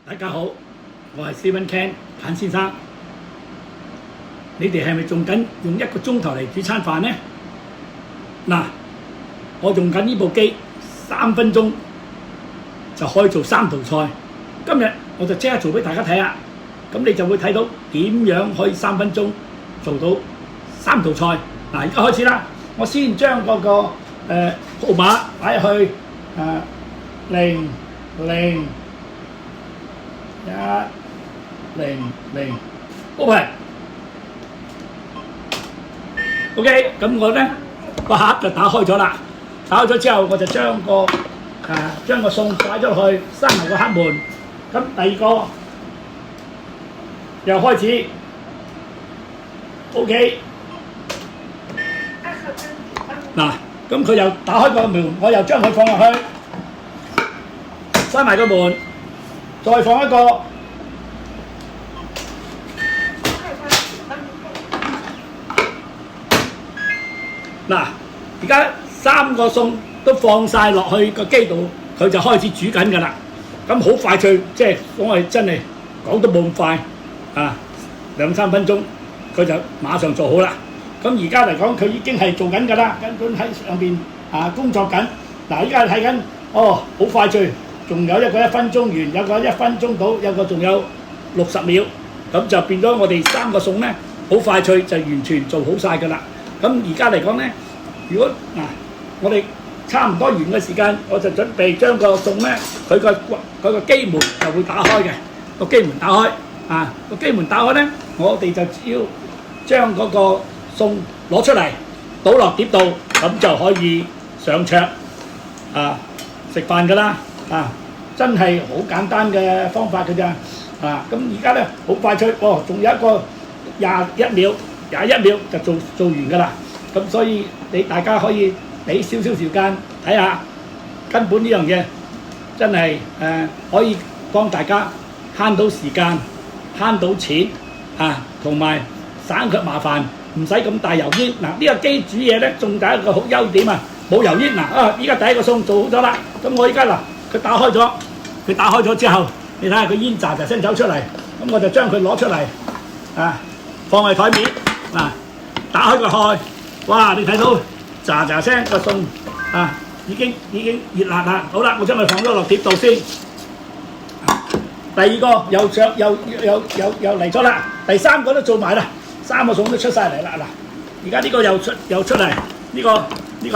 大家好，我係 Stephen Ken 簡先生。你哋係咪仲緊用1個鐘頭嚟煮餐飯呢？嗱，我用緊呢部機3分鐘就可以做3道菜。今日我就即刻做俾大家睇下，咁你就會睇到點樣可以3分鐘做到3道菜。嗱，而家開始啦，我先將嗰個號碼擺入去000。100 OK， 咁我咧個盒就打開咗啦。打開咗之後，我就將個餸擺咗落去，閂埋個盒門。咁第二個又開始 OK。嗱，咁佢又打開個門，我又將佢放入去，閂埋個門。再放一個，嗱，而家3個餸都放晒落去個機度，佢就開始煮緊㗎啦。咁好快脆，即係我係真係講得冇咁快啊，2-3分鐘佢就馬上做好啦。咁而家嚟講，佢已經係做緊㗎啦，根本喺上邊工作緊。嗱，依家睇緊，好快脆。仲有一個1分鐘完，有個1分鐘到，有個仲有60秒，咁就變咗我哋3個餸咧，好快脆就完全做好晒㗎啦。咁而家嚟講咧，如果我哋差唔多完嘅時間，我就準備將個餸咧，佢個機門就會打開嘅，個機門打開個機門打開咧，我哋就只要將嗰個餸攞出嚟，倒落碟度，咁就可以上桌食飯㗎啦。真係好簡單嘅方法㗎咋咁而家咧好快脆，仲有一個21秒就做完㗎啦。咁所以大家可以俾少少時間睇下，根本呢樣嘢真係可以幫大家慳到時間、慳到錢同埋省卻麻煩，唔使咁大油煙。嗱，呢個機煮嘢咧，仲有一個好優點冇油煙。依家第一個餸做好咗啦，咁我依家佢打開咗之後，你睇下佢煙喳喳聲走出嚟，咁我就將佢攞出嚟放喺台面打開個蓋，哇！你睇到喳喳聲個餸已經熱辣啦。好啦，我將佢放咗落碟度先。第二個又嚟咗啦，第3個都做埋啦，3個餸都出晒嚟啦。嗱，而家呢個又出嚟，呢個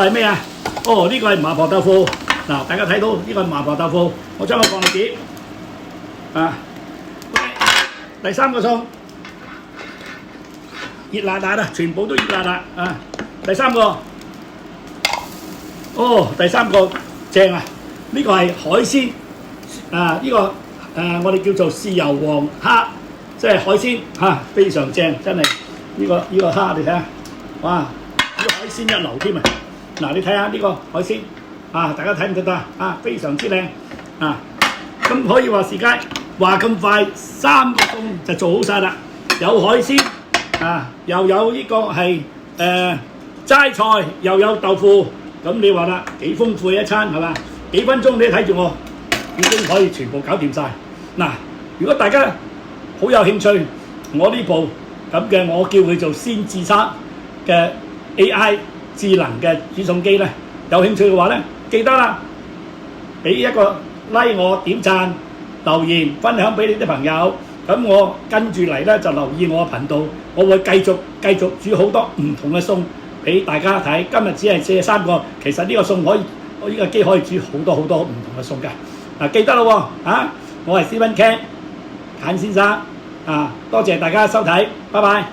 係咩啊？呢個係麻婆豆腐。嗱，大家睇到呢個麻婆豆腐，我將佢放落碟第3個餸熱辣辣全部都熱辣辣第3個第3個正呢個係海鮮呢個我哋叫做豉油黃蝦，即係海鮮非常正，真係呢個蝦你睇下，哇！呢個海鮮一流添嗱，你睇下呢個海鮮大家睇唔睇到非常之靚咁可以話時間話咁快，3個餸就做好晒啦。有海鮮又有呢個係齋菜，又有豆腐，咁你話啦，幾豐富一餐係嘛？幾分鐘你睇住我已經可以全部搞掂晒。嗱，如果大家好有興趣，我呢部咁嘅我叫佢做先智測嘅 AI 智能嘅煮餸機咧，有興趣嘅話咧，記得啦，俾一個 like 我，點讚、留言、分享俾你啲朋友。咁我跟住嚟咧就留意我嘅頻道，我會繼續煮好多唔同嘅餸俾大家睇。今日只係43個，其實呢個餸可以，我呢個機可以煮好多唔同嘅餸嘅。記得咯我係 Stephen Ken 簡先生多謝大家收睇，拜拜。